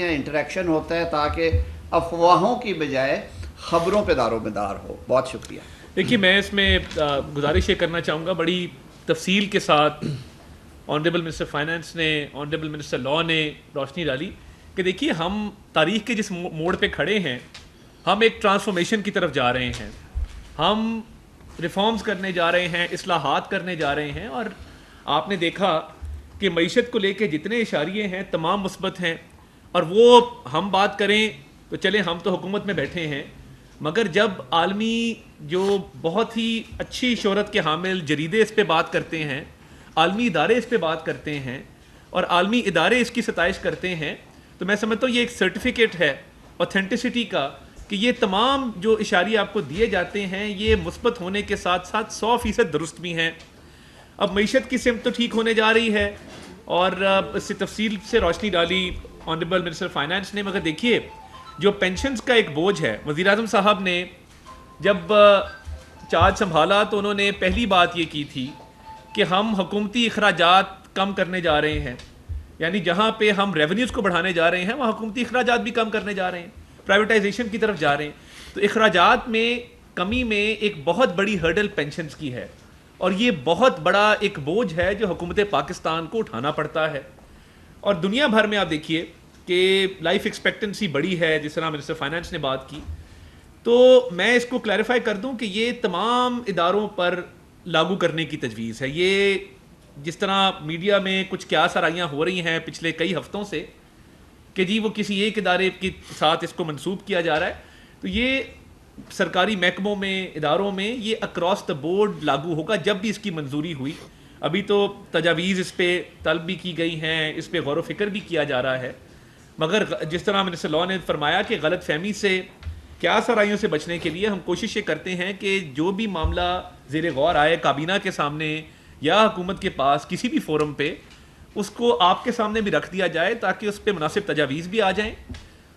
Interaction ہوتا ہے تاکہ افواہوں کی بجائے خبروں پہ دار و مدار ہو. بہت شکریہ. دیکھیے میں اس میں گزارش یہ کرنا چاہوں گا بڑی تفصیل کے ساتھ آنریبل منسٹر فائنانس نے آنریبل منسٹر لاء نے روشنی ڈالی کہ دیکھیے ہم تاریخ کے جس موڑ پہ کھڑے ہیں ہم ایک ٹرانسفارمیشن کی طرف جا رہے ہیں, ہم ریفارمز کرنے جا رہے ہیں, اصلاحات کرنے جا رہے ہیں, اور آپ نے دیکھا کہ معیشت کو لے کے جتنے اشاریے ہیں تمام مثبت ہیں. اور وہ ہم بات کریں تو چلیں ہم تو حکومت میں بیٹھے ہیں, مگر جب عالمی جو بہت ہی اچھی شہرت کے حامل جریدے اس پہ بات کرتے ہیں, عالمی ادارے اس پہ بات کرتے ہیں اور عالمی ادارے اس کی ستائش کرتے ہیں, تو میں سمجھتا ہوں یہ ایک سرٹیفکیٹ ہے اوتھینٹسٹی کا کہ یہ تمام جو اشاریے آپ کو دیے جاتے ہیں یہ مثبت ہونے کے ساتھ ساتھ 100% درست بھی ہیں. اب معیشت کی سمت تو ٹھیک ہونے جا رہی ہے اور اس سے تفصیل سے روشنی ڈالی آنریبل منسٹر فائنانس نے, مگر دیکھیے جو پینشنز کا ایک بوجھ ہے, وزیر اعظم صاحب نے جب چارج سنبھالا تو انہوں نے پہلی بات یہ کی تھی کہ ہم حکومتی اخراجات کم کرنے جا رہے ہیں, یعنی جہاں پہ ہم ریونیوز کو بڑھانے جا رہے ہیں وہاں حکومتی اخراجات بھی کم کرنے جا رہے ہیں, پرائیویٹائزیشن کی طرف جا رہے ہیں. تو اخراجات میں کمی میں ایک بہت بڑی ہرڈل پینشنز کی ہے اور یہ بہت بڑا ایک بوجھ ہے جو حکومت پاکستان کو اٹھانا پڑتا ہے. اور دنیا بھر میں آپ دیکھیے کہ لائف ایکسپیکٹنسی بڑی ہے, جس طرح منسٹر فائنانس نے بات کی, تو میں اس کو کلیریفائی کر دوں کہ یہ تمام اداروں پر لاگو کرنے کی تجویز ہے. یہ جس طرح میڈیا میں کچھ قیاس آرائیاں ہو رہی ہیں پچھلے کئی ہفتوں سے کہ جی وہ کسی ایک ادارے کے ساتھ اس کو منسوب کیا جا رہا ہے, تو یہ سرکاری محکموں میں, اداروں میں یہ اکراس دا بورڈ لاگو ہوگا جب بھی اس کی منظوری ہوئی. ابھی تو تجاویز اس پہ طلب بھی کی گئی ہیں, اس پہ غور و فکر بھی کیا جا رہا ہے, مگر جس طرح منسٹر لاء نے فرمایا کہ غلط فہمی سے, قیاس آرائیوں سے بچنے کے لیے ہم کوشش یہ کرتے ہیں کہ جو بھی معاملہ زیر غور آئے کابینہ کے سامنے یا حکومت کے پاس کسی بھی فورم پہ, اس کو آپ کے سامنے بھی رکھ دیا جائے تاکہ اس پہ مناسب تجاویز بھی آ جائیں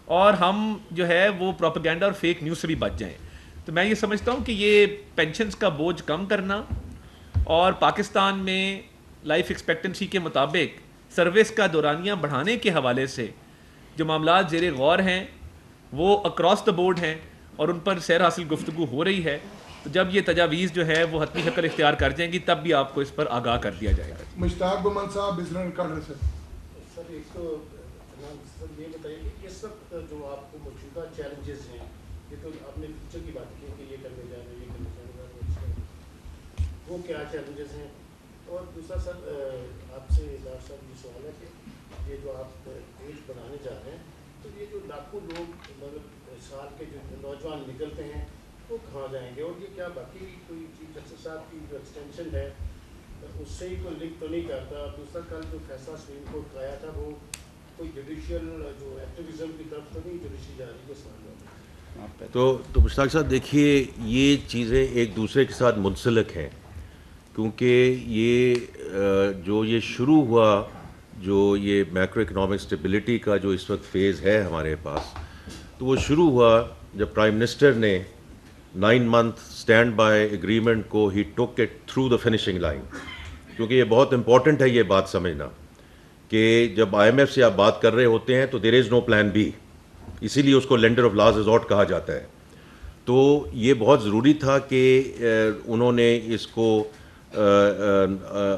اور ہم جو ہے وہ پروپیگنڈا اور فیک نیوز سے بھی بچ جائیں. تو میں یہ سمجھتا ہوں کہ یہ پینشنز کا بوجھ کم کرنا اور پاکستان میں لائف ایکسپیکٹنسی کے مطابق سروس کا دورانیہ بڑھانے کے حوالے سے جو معاملات زیر غور ہیں وہ اکراس دا بورڈ ہیں اور ان پر سیر حاصل گفتگو ہو رہی ہے. تو جب یہ تجاویز جو ہے وہ حتمی شکل اختیار کر جائیں گی تب بھی آپ کو اس پر آگاہ کر دیا جائے گا. مشتاق گمان صاحب بزنس کارڈر سے سر ایک تو سر یہ بتائیے کہ اس وقت جو آپ کو موجودہ چیلنجز ہیں, یہ تو آپ نے فیوچر کی بات کی کہ یہ کرنے جا رہے ہیں, یہ کرنے جا رہے ہیں, وہ کیا چیلنجز ہیں؟ اور دوسرا سر آپ سے ڈاکٹر صاحب یہ سوال ہے کہ یہ جو آپ ایج بڑھانے جا رہے ہیں تو یہ جو لاکھوں لوگ مطلب سال کے جو نوجوان نکلتے ہیں وہ کہاں جائیں گے, اور یہ کیا باقی کوئی چیف جسٹس صاحب کی جو ایکسٹینشن ہے اس سے ہی کوئی لنک تو نہیں کرتا؟ دوسرا کل جو فیصلہ سپریم کورٹ کا آیا تھا وہ کوئی جوڈیشیل جو ایکٹیویزم کی طرف تو نہیں جوڈیشی جا رہی, یہ سوال تو مشتاق صاحب دیکھیے یہ چیزیں ایک دوسرے کے ساتھ منسلک ہیں, کیونکہ یہ شروع ہوا جو یہ میکرو اکنامک اسٹیبلٹی کا جو اس وقت فیز ہے ہمارے پاس, تو وہ شروع ہوا جب پرائم منسٹر نے 9 month اسٹینڈ بائی ایگریمنٹ کو ہی took it through the finishing line. کیونکہ یہ بہت امپورٹنٹ ہے یہ بات سمجھنا کہ جب آئی ایم ایف سے آپ بات کر رہے ہوتے ہیں تو دیر از نو پلان بی, اسی لیے اس کو لینڈر آف لاسٹ ریزورٹ کہا جاتا ہے. تو یہ بہت ضروری تھا کہ انہوں نے اس کو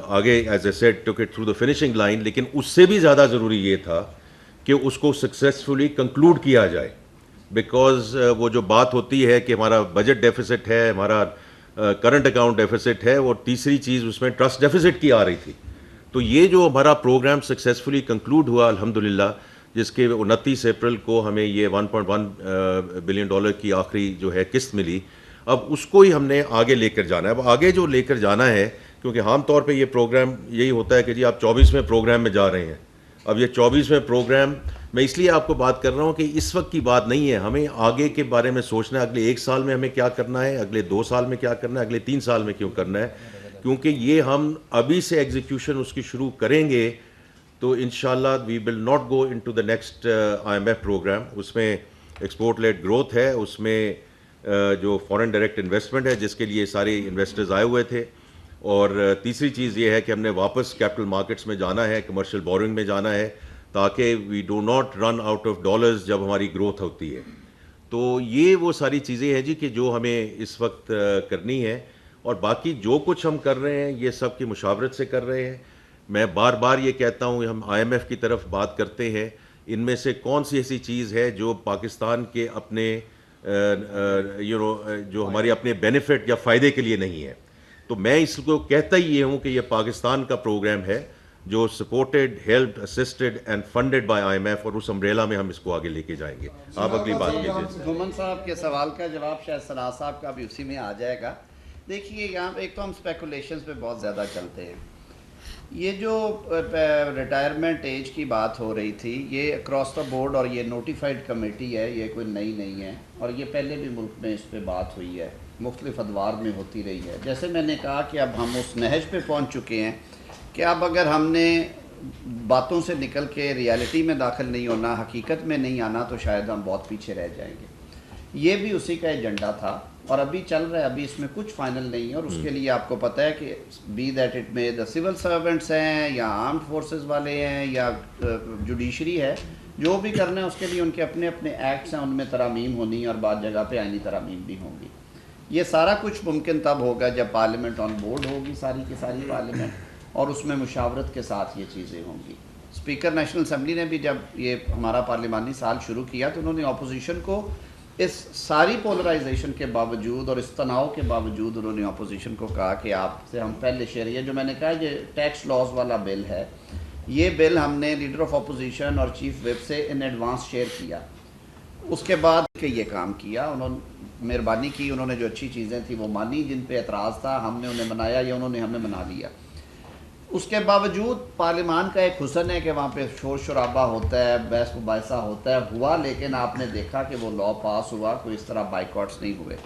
آگے as a said took it through the finishing line, لیکن اس سے بھی زیادہ ضروری یہ تھا کہ اس کو سکسیزفلی کنکلوڈ کیا جائے. بیکاز وہ جو بات ہوتی ہے کہ ہمارا بجٹ ڈیفیسٹ ہے, ہمارا کرنٹ اکاؤنٹ ڈیفیسٹ ہے, وہ تیسری چیز اس میں ٹرسٹ ڈیفیسٹ کی آ رہی تھی. تو یہ جو ہمارا پروگرام سکسیزفلی کنکلوڈ ہوا الحمدللہ, جس کے 29 اپریل کو ہمیں یہ $1.1 بلین کی آخری جو ہے قسط ملی, اب اس کو ہی ہم نے آگے لے کر جانا ہے. اب آگے جو لے کر جانا ہے, کیونکہ عام طور پہ یہ پروگرام یہی ہوتا ہے کہ جی آپ 24ویں پروگرام میں جا رہے ہیں. اب یہ 24ویں پروگرام میں اس لیے آپ کو بات کر رہا ہوں کہ اس وقت کی بات نہیں ہے, ہمیں آگے کے بارے میں سوچنا ہے, اگلے 1 سال میں ہمیں کیا کرنا ہے, اگلے 2 سال میں کیا کرنا ہے, اگلے 3 سال میں کیوں کرنا ہے. کیونکہ یہ ہم ابھی سے ایگزیکیوشن اس کی شروع کریں گے تو انشاءاللہ we will not go into the next I M F programme. اس میں ایکسپورٹ لیڈ گروتھ ہے, اس میں جو فارن ڈائریکٹ انویسٹمنٹ ہے جس کے لیے سارے انویسٹرز آئے ہوئے تھے, اور تیسری چیز یہ ہے کہ ہم نے واپس کیپٹل مارکیٹس میں جانا ہے, کمرشل بورنگ میں جانا ہے. تاکہ we do not run out of dollars جب ہماری گروتھ ہوتی ہے. تو یہ وہ ساری چیزیں ہیں جی کہ جو ہمیں اس وقت کرنی ہے, اور باقی جو کچھ ہم کر رہے ہیں یہ سب کی مشاورت سے کر رہے ہیں. میں بار بار یہ کہتا ہوں, ہم آئی ایم ایف کی طرف بات کرتے ہیں, ان میں سے کون سی ایسی چیز ہے جو پاکستان کے اپنے جو ہمارے اپنے بینیفٹ یا فائدے کے لیے نہیں ہے. تو میں اس کو کہتا ہی یہ ہوں کہ یہ پاکستان کا پروگرام ہے جو supported, helped, assisted and funded by I M F, اور اس امبریلا میں ہم اس کو آگے لے کے جائیں گے. آپ اگلی بات کیجیے. گھومن صاحب کے سوال کا جواب شاید صلاح صاحب کا بھی اسی میں آ جائے گا. دیکھیے یہاں ایک تو ہم اسپیکولیشنز پہ بہت زیادہ چلتے ہیں. یہ جو ریٹائرمنٹ ایج کی بات ہو رہی تھی, یہ اکراس دا بورڈ, اور یہ نوٹیفائڈ کمیٹی ہے, یہ کوئی نئی نہیں ہے, اور یہ پہلے بھی ملک میں اس پہ بات ہوئی ہے, مختلف ادوار میں ہوتی رہی ہے. جیسے میں نے کہا کہ اب ہم اس نہج پہ پہنچ چکے ہیں کہ اب اگر ہم نے باتوں سے نکل کے ریالٹی میں داخل نہیں ہونا, حقیقت میں نہیں آنا, تو شاید ہم بہت پیچھے رہ جائیں گے. یہ بھی اسی کا ایجنڈا تھا اور ابھی چل رہا ہے. ابھی اس میں کچھ فائنل نہیں ہے, اور اس کے لیے آپ کو پتہ ہے کہ بی دیٹ اٹ میں دا سول سرونٹس ہیں یا آرمڈ فورسز والے ہیں یا جوڈیشری ہے, جو بھی کرنا ہے اس کے لیے ان کے اپنے اپنے ایکٹس ہیں, ان میں ترامیم ہونی اور بعض جگہ پہ آئینی ترامیم بھی ہوں گی. یہ سارا کچھ ممکن تب ہوگا جب پارلیمنٹ آن بورڈ ہوگی, ساری کی ساری پارلیمنٹ, اور اس میں مشاورت کے ساتھ یہ چیزیں ہوں گی. اسپیکر نیشنل اسمبلی نے بھی جب یہ ہمارا پارلیمانی سال شروع کیا تو انہوں نے اپوزیشن کو اس ساری پولرائزیشن کے باوجود اور اس تناؤ کے باوجود انہوں نے اپوزیشن کو کہا کہ آپ سے ہم پہلے شیئر, یہ جو میں نے کہا یہ ٹیکس لاز والا بل ہے, یہ بل ہم نے لیڈر آف اپوزیشن اور چیف وپ سے ان ایڈوانس شیئر کیا. اس کے بعد کہ یہ کام کیا, انہوں نے مہربانی کی, انہوں نے جو اچھی چیزیں تھیں وہ مانی, جن پہ اعتراض تھا ہم نے انہیں منایا یا انہوں نے ہمیں منا لیا. اس کے باوجود پارلیمان کا ایک حسن ہے کہ وہاں پہ شور شرابہ ہوتا ہے, بحث مباحثہ ہوتا ہے, ہوا, لیکن آپ نے دیکھا کہ وہ لا پاس ہوا, کوئی اس طرح بائیکاٹس نہیں ہوئے.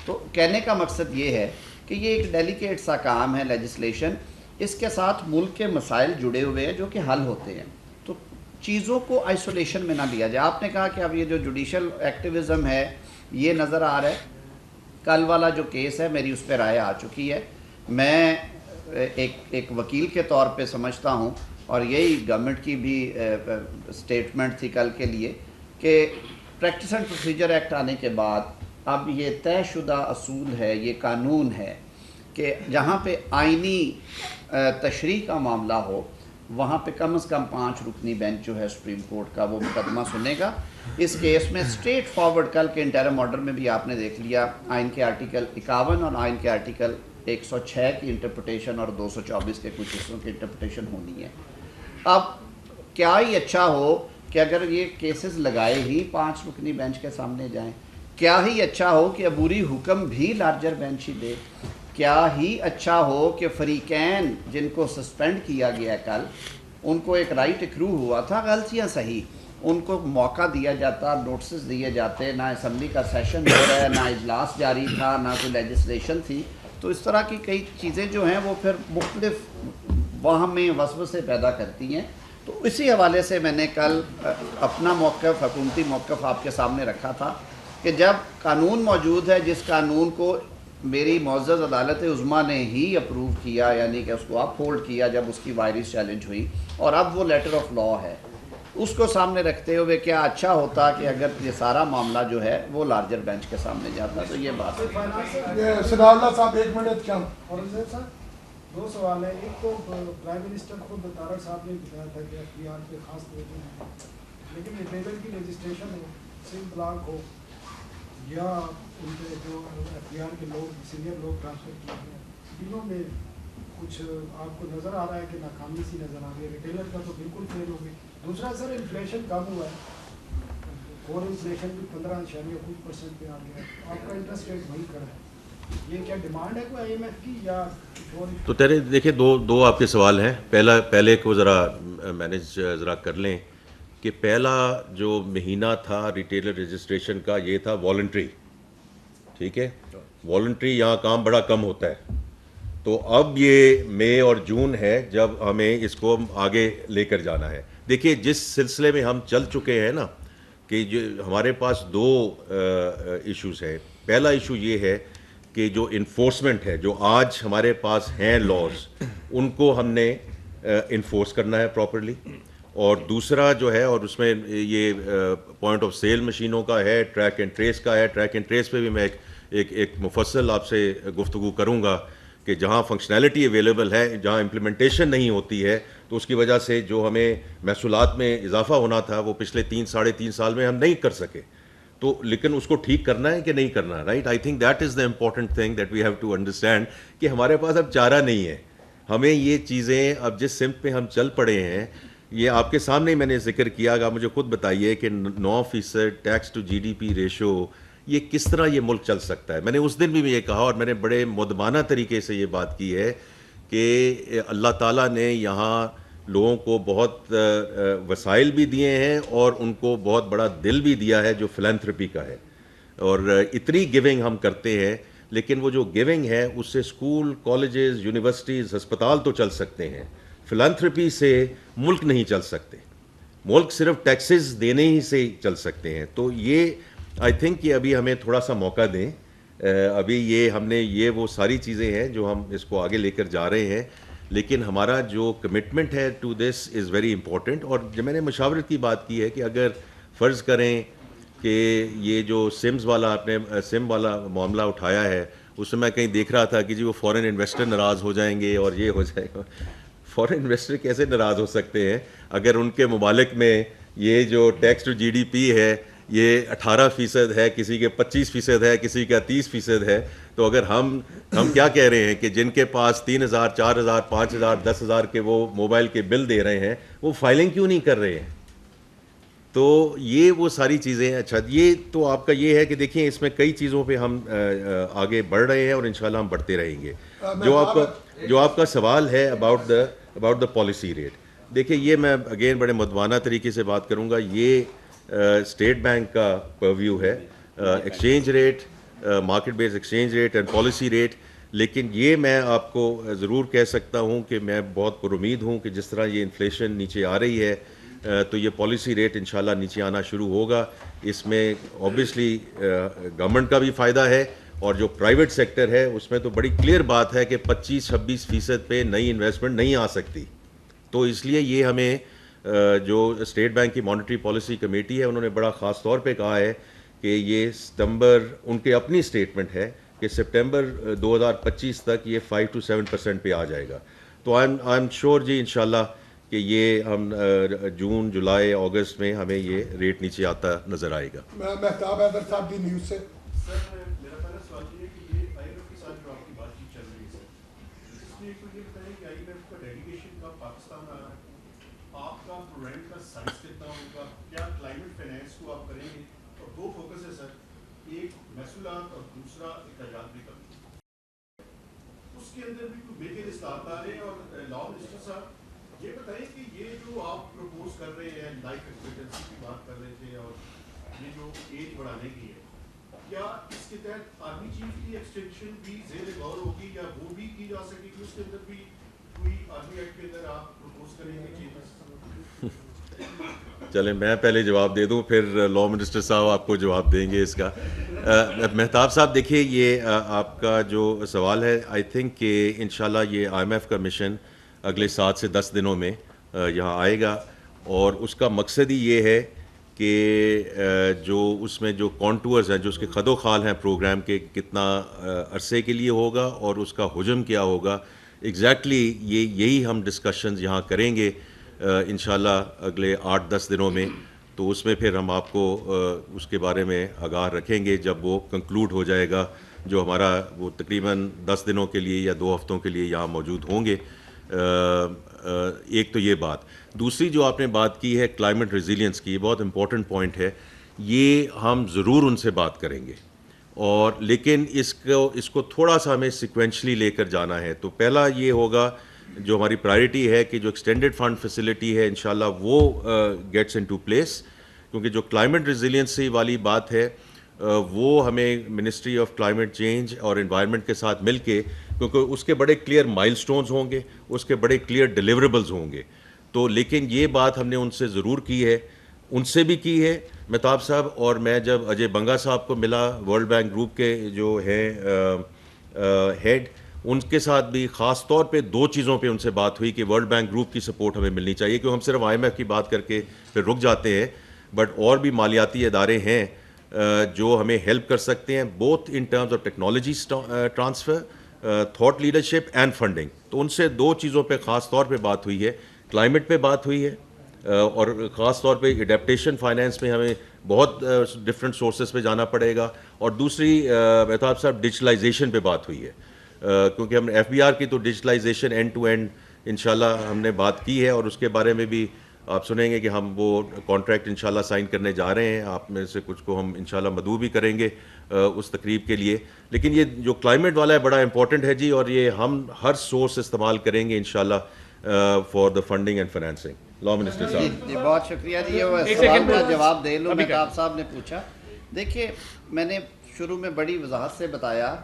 تو کہنے کا مقصد یہ ہے کہ یہ ایک ڈیلیکیٹ سا کام ہے لیجسلیشن, اس کے ساتھ ملک کے مسائل جڑے ہوئے ہیں جو کہ حل ہوتے ہیں. تو چیزوں کو آئسولیشن میں نہ لیا جائے. آپ نے کہا کہ اب یہ جو جوڈیشل ایکٹیویزم ہے یہ نظر آ رہا ہے. کل والا جو کیس ہے میری اس پہ رائے آ چکی ہے. میں ایک وکیل کے طور پہ سمجھتا ہوں, اور یہی گورنمنٹ کی بھی سٹیٹمنٹ تھی کل کے لیے, کہ پریکٹس اینڈ پروسیجر ایکٹ آنے کے بعد اب یہ طے شدہ اصول ہے, یہ قانون ہے کہ جہاں پہ آئینی تشریح کا معاملہ ہو وہاں پہ کم از کم 5 رکنی بینچ جو ہے سپریم کورٹ کا وہ مقدمہ سنے گا. اس کیس میں اسٹریٹ فارورڈ کل کے انٹرم آرڈر میں بھی آپ نے دیکھ لیا, آئین کے آرٹیکل 51 اور آئین کے آرٹیکل 106 کی انٹرپریٹیشن اور 224 کے کچھ حصوں کی انٹرپریٹیشن ہونی ہے. اب کیا ہی اچھا ہو کہ اگر یہ کیسز لگائے ہی 5 رکنی بینچ کے سامنے جائیں, کیا ہی اچھا ہو کہ عبوری حکم بھی لارجر بینچ ہی دے, کیا ہی اچھا ہو کہ فریقین جن کو سسپینڈ کیا گیا کل, ان کو ایک رائٹ اکرو ہوا تھا, غلطیاں صحیح, ان کو موقع دیا جاتا, نوٹسز دیے جاتے, نہ اسمبلی کا سیشن ہو رہا ہے, نہ اجلاس جاری تھا, نہ کوئی لیجسلیشن تھی. تو اس طرح کی کئی چیزیں جو ہیں وہ پھر مختلف وہاں میں وسوسے پیدا کرتی ہیں. تو اسی حوالے سے میں نے کل اپنا موقف, حکومتی موقف آپ کے سامنے رکھا تھا کہ جب قانون موجود ہے, جس قانون کو میری معزز عدالت عظمیٰ نے ہی اپروو کیا, یعنی کہ اس کو اپ ہولڈ کیا جب اس کی وائرس چیلنج ہوئی, اور اب وہ لیٹر آف لا ہے, اس کو سامنے رکھتے ہوئے کیا اچھا ہوتا کہ اگر یہ سارا معاملہ جو ہے وہ لارجر بینچ کے سامنے جاتا. تو یہ بات ہے. صداء اللہ صاحب 1 منٹ کیا. اور صاحب 2 سوال ہیں. ایک تو پرائم منسٹر خود طارق صاحب نے بتایا تھا کہ ایف بی آر پہ خاص توجہ ہے, لیکن ریٹیلر کی رجسٹریشن ہو, سم بلاک ہو, یا ان کے جو ایف بی آر کے لوگ سینئر لوگ ٹرانسفر کیے ہیں, تینوں میں کچھ آپ کو نظر آ رہا ہے کہ ناکامی سی نظر آ رہی ہے. ریٹیلر کا تو بالکل فیل ہو گئی. دوسرا سر انفلیشن کم ہوا ہے, اور انفلیشن بھی 15.5% پہ آ گیا ہے, آپ کا انٹرسٹ ریٹ وہی کر ہے. یہ کیا ڈیمانڈ ہے کوئی آئی ایم ایف کی یا کچھ اور؟ تو تیرے دیکھیں دو آپ کے سوال ہیں. پہلے کو ذرا مینیج ذرا کر لیں کہ پہلا جو مہینہ تھا ریٹیلر رجسٹریشن کا یہ تھا والنٹری, ٹھیک ہے, والنٹری یہاں کام بڑا کم ہوتا ہے. تو اب یہ مئی اور جون ہے جب ہمیں اس کو آگے لے کر جانا ہے. دیکھیے جس سلسلے میں ہم چل چکے ہیں نا, کہ جو ہمارے پاس 2 ایشوز ہیں. پہلا ایشو یہ ہے کہ جو انفورسمنٹ ہے, جو آج ہمارے پاس ہیں لاز, ان کو ہم نے انفورس کرنا ہے پراپرلی. اور دوسرا جو ہے، اور اس میں یہ پوائنٹ آف سیل مشینوں کا ہے، ٹریک اینڈ ٹریس کا ہے. ٹریک اینڈ ٹریس پہ بھی میں ایک مفصل آپ سے گفتگو کروں گا کہ جہاں فنکشنالٹی اویلیبل ہے، جہاں امپلیمنٹیشن نہیں ہوتی ہے تو اس کی وجہ سے جو ہمیں محصولات میں اضافہ ہونا تھا وہ پچھلے 3-3.5 سال میں ہم نہیں کر سکے. تو لیکن اس کو ٹھیک کرنا ہے کہ نہیں کرنا، right? I think that is the important thing that we have to understand کہ ہمارے پاس اب چارہ نہیں ہے. ہمیں یہ چیزیں اب جس سمت پہ ہم چل پڑے ہیں، یہ آپ کے سامنے ہی میں نے ذکر کیا گا. مجھے خود بتائیے کہ 9% tax to G D P ratio, یہ کس طرح یہ ملک چل سکتا ہے؟ میں نے اس دن بھی یہ کہا اور میں نے بڑے مدمانہ طریقے سے یہ بات کی ہے کہ اللہ تعالیٰ نے یہاں لوگوں کو بہت وسائل بھی دیے ہیں اور ان کو بہت بڑا دل بھی دیا ہے جو فلینتھرپی کا ہے، اور اتنی گیونگ ہم کرتے ہیں. لیکن وہ جو گیونگ ہے اس سے اسکول، کالجز، یونیورسٹیز، ہسپتال تو چل سکتے ہیں. فلانتھرپی سے ملک نہیں چل سکتے. ملک صرف ٹیکسز دینے ہی سے چل سکتے ہیں. تو یہ آئی تھنک کہ ابھی ہمیں تھوڑا سا موقع دیں. ابھی یہ ہم نے یہ وہ ساری چیزیں ہیں جو ہم اس کو آگے لے کر جا رہے ہیں، لیکن ہمارا جو کمٹمنٹ ہے to this is very important. اور جو میں نے مشاورت کی بات کی ہے کہ اگر فرض کریں کہ یہ جو سمز والا آپ نے سم والا معاملہ اٹھایا ہے، اس میں میں کہیں دیکھ رہا تھا کہ جی وہ فورن انویسٹر ناراض ہو جائیں گے اور یہ ہو جائے گا. فورن انویسٹر کیسے ناراض ہو سکتے ہیں اگر ان کے ممالک میں یہ جو tax to G D P ہے یہ 18% ہے، کسی کے 25% ہے، کسی کا 30% ہے. تو اگر ہم کیا کہہ رہے ہیں کہ جن کے پاس 3,000 4,000 5,000 10,000 کے وہ موبائل کے بل دے رہے ہیں وہ فائلنگ کیوں نہیں کر رہے ہیں؟ تو یہ وہ ساری چیزیں. اچھا، یہ تو آپ کا یہ ہے کہ دیکھیں اس میں کئی چیزوں پہ ہم آگے بڑھ رہے ہیں اور انشاءاللہ ہم بڑھتے رہیں گے. جو آپ کا سوال ہے اباؤٹ دا پالیسی ریٹ، دیکھیں یہ میں اگین بڑے مدوانہ طریقے سے بات کروں گا. یہ اسٹیٹ بینک کا پرویو ہے، exchange rate, market base exchange rate and policy rate. لیکن یہ میں آپ کو ضرور کہہ سکتا ہوں کہ میں بہت پر امید ہوں کہ جس طرح یہ انفلیشن نیچے آ رہی ہے تو یہ پالیسی ریٹ انشاءاللہ نیچے آنا شروع ہوگا. اس میں اوبیسلی گورنمنٹ کا بھی فائدہ ہے اور جو پرائیویٹ سیکٹر ہے اس میں تو بڑی کلیئر بات ہے کہ 25-26% پہ نئی انویسٹمنٹ نہیں آ سکتی. تو اس لیے یہ ہمیں جو اسٹیٹ بینک کی مانیٹری پالیسی کمیٹی ہے انہوں نے بڑا خاص طور پہ کہا ہے کہ یہ ستمبر، ان کے اپنی اسٹیٹمنٹ ہے کہ سپٹمبر 2025 تک یہ 5-7% پہ آ جائے گا. تو آئی ایم شیور جی انشاءاللہ کہ یہ ہم جون، جولائی، اگست میں ہمیں یہ ریٹ نیچے آتا نظر آئے گا. مہتاب حیدر صاحب دی نیوز سے. سر میرا پہلا سوال یہ ہے کہ یہ آئی ایم ایف کے ساتھ جو آپ کی بات چیت چل رہی ہے سر، اس میں ایک یہ بتائیں کہ آئی ایم ایف کا ڈیلیگیشن کا پاکستان آ رہا ہے، آپ کا پروگرام کا سائز کتنا ہوگا، کیا کلائمیٹ فائنینس کو آپ کریں گے؟ اور دو فوکس ہے سر، ایک محصولات اور دوسرا اخراجات بھی کریں. اس کے اندر بھی کوئی میجر اصلاحات آ رہے ہیں. اور لا منسٹر صاحب یہ بتائیں کہ یہ جو آپ پروپوز کر رہے ہیں، لائف ایکسپیکٹنسی کی بات کر رہے تھے اور یہ جو ایج بڑھانے کی ہے، کیا اس کے تحت آرمی چیف کی ایکسٹینشن بھی زیر غور ہوگی یا وہ بھی کی جا سکے گی؟ اس کے اندر بھی کوئی آرمی ایکٹ کے اندر آپ پروپوز کریں گے چینجز؟ چلیں میں پہلے جواب دے دوں پھر لا منسٹر صاحب آپ کو جواب دیں گے اس کا. مہتاب صاحب دیکھیے یہ آپ کا جو سوال ہے، آئی تھنک کہ انشاءاللہ یہ آئی ایم ایف کا مشن اگلے 7 سے 10 دنوں میں یہاں آئے گا اور اس کا مقصد ہی یہ ہے کہ جو اس میں جو کانٹورز ہیں، جو اس کے خد و خال ہیں پروگرام کے، کتنا عرصے کے لیے ہوگا اور اس کا حجم کیا ہوگا، ایگزیکٹلی یہی ہم ڈسکشنز یہاں کریں گے انشاءاللہ اگلے 8-10 دنوں میں. تو اس میں پھر ہم آپ کو اس کے بارے میں آگاہ رکھیں گے جب وہ کنکلوڈ ہو جائے گا، جو ہمارا وہ تقریباً 10 دنوں کے لیے یا 2 ہفتوں کے لیے یہاں موجود ہوں گے. ایک تو یہ بات. دوسری جو آپ نے بات کی ہے کلائمیٹ ریزیلینس کی، یہ بہت امپورٹنٹ پوائنٹ ہے. یہ ہم ضرور ان سے بات کریں گے اور لیکن اس کو تھوڑا سا ہمیں سیکوینشلی لے کر جانا ہے. تو پہلا یہ ہوگا جو ہماری پرائرٹی ہے کہ جو ایکسٹینڈڈ فنڈ فیسلٹی ہے انشاءاللہ وہ گیٹس ان ٹو پلیس، کیونکہ جو کلائمیٹ ریزیلینسی والی بات ہے وہ ہمیں منسٹری آف کلائمیٹ چینج اور انوائرمنٹ کے ساتھ مل کے، کیونکہ اس کے بڑے کلیئر مائل سٹونز ہوں گے، اس کے بڑے کلیئر ڈیلیوریبلز ہوں گے. تو لیکن یہ بات ہم نے ان سے ضرور کی ہے، ان سے بھی کی ہے مہتاب صاحب. اور میں جب اجے بنگا صاحب کو ملا ورلڈ بینک گروپ کے جو ہیں ہیڈ، ان کے ساتھ بھی خاص طور پہ 2 چیزوں پہ ان سے بات ہوئی کہ ورلڈ بینک گروپ کی سپورٹ ہمیں ملنی چاہیے، کیونکہ ہم صرف IMF کی بات کر کے پھر رک جاتے ہیں، بٹ اور بھی مالیاتی ادارے ہیں جو ہمیں ہیلپ کر سکتے ہیں، both in terms of technology transfer, thought leadership and funding. تو ان سے 2 چیزوں پہ خاص طور پہ بات ہوئی ہے. کلائمیٹ پہ بات ہوئی ہے، اور خاص طور پہ اڈیپٹیشن فائنینس میں ہمیں بہت ڈفرینٹ سورسز پہ جانا پڑے گا. اور دوسری مہتاب صاحب ڈیجیٹلائزیشن پہ بات ہوئی ہے، کیونکہ ہم FBR کی تو ڈیجیٹلائزیشن اینڈ ٹو اینڈ انشاءاللہ ہم نے بات کی ہے، اور اس کے بارے میں بھی آپ سنیں گے کہ ہم وہ کانٹریکٹ انشاءاللہ سائن کرنے جا رہے ہیں. آپ میں سے کچھ کو ہم انشاءاللہ مدعو بھی کریں گے اس تقریب کے لیے. لیکن یہ جو کلائمیٹ والا ہے بڑا امپورٹنٹ ہے جی، اور یہ ہم ہر سورس استعمال کریں گے انشاءاللہ for the funding and financing. Law minister صاحب جی بہت شکریہ جی. یہ وہ سوال کا جواب دے لوں. مہتاب صاحب نے پوچھا، دیکھیے میں نے شروع میں بڑی وضاحت سے بتایا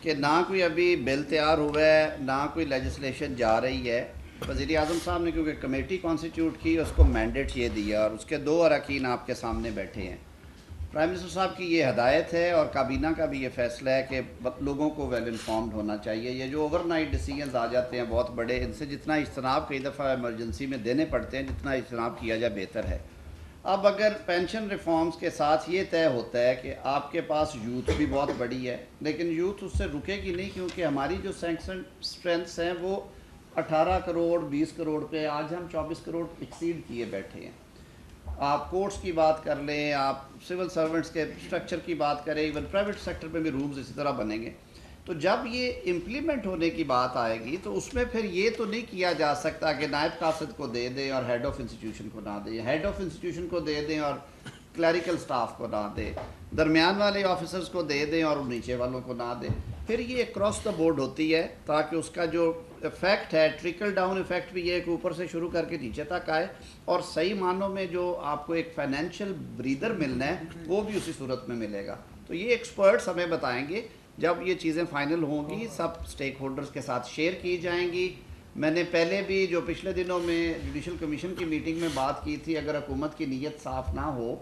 کہ نہ کوئی ابھی بل تیار ہوا ہے، نہ کوئی لیجسلیشن جا رہی ہے. وزیر اعظم صاحب نے کیونکہ کمیٹی کانسٹیٹیوٹ کی، اس کو مینڈیٹ یہ دیا، اور اس کے 2 اراکین آپ کے سامنے بیٹھے ہیں. پرائم منسٹر صاحب کی یہ ہدایت ہے اور کابینہ کا بھی یہ فیصلہ ہے کہ لوگوں کو ویل انفارمڈ ہونا چاہیے. یہ جو اوور نائٹ ڈیسیجنز آ جاتے ہیں بہت بڑے، ان سے جتنا اجتناب کئی دفعہ ایمرجنسی میں دینے پڑتے ہیں، جتنا اجتناب کیا جائے بہتر ہے. اب اگر پینشن ریفارمز کے ساتھ یہ طے ہوتا ہے کہ آپ کے پاس یوتھ بھی بہت بڑی ہے، لیکن یوتھ اس سے رکے گی نہیں، کیونکہ ہماری جو سینکشن اسٹرینتھس ہیں وہ 18 کروڑ 20 کروڑ پہ، آج ہم 24 کروڑ ایکسیڈ کیے بیٹھے ہیں. آپ کورٹس کی بات کر لیں، آپ سول سرونٹس کے اسٹرکچر کی بات کریں، ایون پرائیویٹ سیکٹر پہ بھی رومز اسی طرح بنیں گے. تو جب یہ امپلیمنٹ ہونے کی بات آئے گی تو اس میں پھر یہ تو نہیں کیا جا سکتا کہ نائب قاصد کو دے دیں اور ہیڈ آف انسٹیٹیوشن کو نہ دیں، ہیڈ آف انسٹیٹیوشن کو دے دیں اور کلیریکل سٹاف کو نہ دیں، درمیان والے آفیسرز کو دے دیں اور نیچے والوں کو نہ دیں. پھر یہ اکراس دا بورڈ ہوتی ہے تاکہ اس کا جو افیکٹ ہے، ٹریکل ڈاؤن افیکٹ بھی یہ کہ اوپر سے شروع کر کے نیچے تک آئے، اور صحیح معنوں میں جو آپ کو ایک فائنینشیل بریدر ملنا ہے وہ بھی اسی صورت میں ملے گا. تو یہ ایکسپرٹس ہمیں بتائیں گے جب یہ چیزیں فائنل ہوں گی، سب سٹیک ہولڈرز کے ساتھ شیئر کی جائیں گی. میں نے پہلے بھی جو پچھلے دنوں میں جوڈیشل کمیشن کی میٹنگ میں بات کی تھی، اگر حکومت کی نیت صاف نہ ہو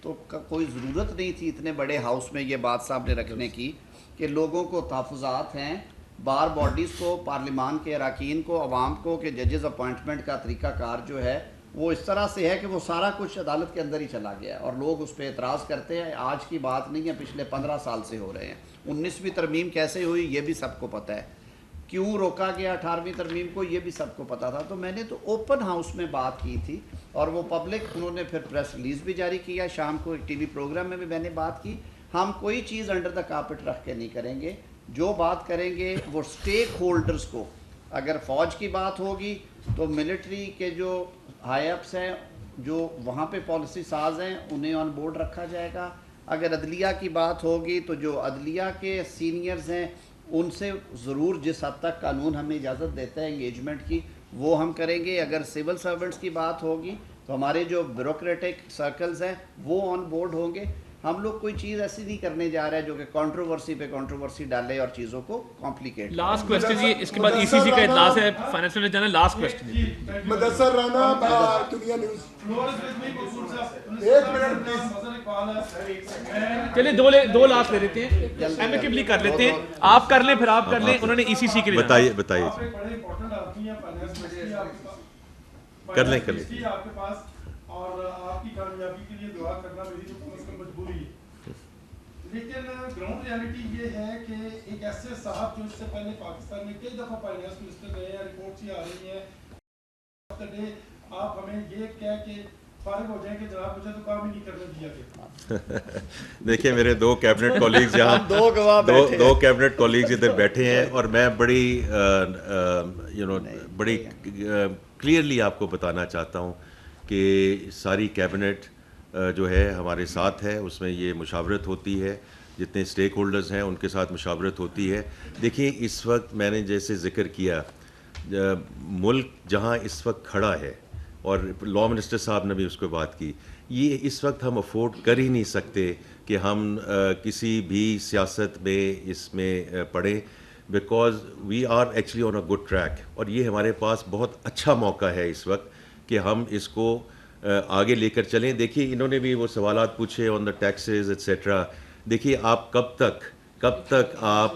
تو کوئی ضرورت نہیں تھی اتنے بڑے ہاؤس میں یہ بات سامنے رکھنے کی کہ لوگوں کو تحفظات ہیں، بار باڈیز کو، پارلیمان کے اراکین کو، عوام کو، کہ ججز اپوائنٹمنٹ کا طریقہ کار جو ہے وہ اس طرح سے ہے کہ وہ سارا کچھ عدالت کے اندر ہی چلا گیا ہے، اور لوگ اس پہ اعتراض کرتے ہیں. آج کی بات نہیں ہے، پچھلے 15 سال سے ہو رہے ہیں. 19ویں ترمیم کیسے ہوئی یہ بھی سب کو پتہ ہے، کیوں روکا گیا 18ویں ترمیم کو یہ بھی سب کو پتہ تھا. تو میں نے تو اوپن ہاؤس میں بات کی تھی، اور وہ پبلک انہوں نے پھر پریس ریلیز بھی جاری کیا. شام کو ایک TV پروگرام میں بھی میں نے بات کی. ہم کوئی چیز انڈر دا کارپٹ رکھ کے نہیں کریں گے. جو بات کریں گے وہ سٹیک ہولڈرز کو، اگر فوج کی بات ہوگی تو ملٹری کے جو ہائی اپس ہیں، جو وہاں پہ پالیسی ساز ہیں، انہیں آن بورڈ رکھا جائے گا. اگر عدلیہ کی بات ہوگی تو جو عدلیہ کے سینئرز ہیں ان سے ضرور جس حد تک قانون ہمیں اجازت دیتا ہے انگیجمنٹ کی وہ ہم کریں گے. اگر سول سرونٹس کی بات ہوگی تو ہمارے جو بیوروکریٹک سرکلز ہیں وہ آن بورڈ ہوں گے. ہم لوگ کوئی چیز ایسی نہیں کرنے جا رہے ہیں جو کہ کنٹروورسی پہ کنٹروورسی ڈالے اور چیزوں کو کمپلیکیٹ. لاسٹ کوسچن جی، اس کے بعد ECC کا اجلاس ہے، فائنانس میں جانا. لاسٹ کوسچن جی مدثر رانا، دنیا نیوز. ایک منٹ پلیز. چلیں 2 لاسٹ لے لیتے ہیں، ایمیکیبلی کر لیتے ہیں. آپ کر لیں، پھر آپ کر لیں. انہوں نے ECC کے لیے بتائیے کر لیں. اور آپ کی کامیابی کے لیے دعا کرنا میری تو کم از کم مجبوری ہے. لیکن گراؤنڈ ریالٹی یہ ہے کہ ایک ایسے صاحب جو اس سے پہلے پاکستان میں کئی دفعہ فائنانس منسٹر رہے ہیں، رپورٹس یہ آ رہی ہیں، آپ ہمیں یہ کہہ کے فارغ ہو جائیں کہ جناب مجھے تو کام ہی نہیں کرنے دیا گیا. دیکھیں میرے 2 کیبنٹ کولیگز یہاں 2 کیبنٹ کولیگز ادھر بیٹھے ہیں، اور میں بڑی بڑی کلیئرلی آپ کو بتانا چاہتا ہوں کہ ساری کیبنٹ جو ہے ہمارے ساتھ ہے. اس میں یہ مشاورت ہوتی ہے، جتنے سٹیک ہولڈرز ہیں ان کے ساتھ مشاورت ہوتی ہے. دیکھیے اس وقت میں نے جیسے ذکر کیا، ملک جہاں اس وقت کھڑا ہے، اور لا منسٹر صاحب نے بھی اس کو بات کی، یہ اس وقت ہم افورڈ کر ہی نہیں سکتے کہ ہم کسی بھی سیاست میں اس میں پڑیں، because we are actually on a good track. اور یہ ہمارے پاس بہت اچھا موقع ہے اس وقت کہ ہم اس کو آگے لے کر چلیں. دیکھیے انہوں نے بھی وہ سوالات پوچھے آن دا ٹیکسز ایٹسیٹرا. دیکھیے آپ کب تک آپ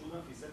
14%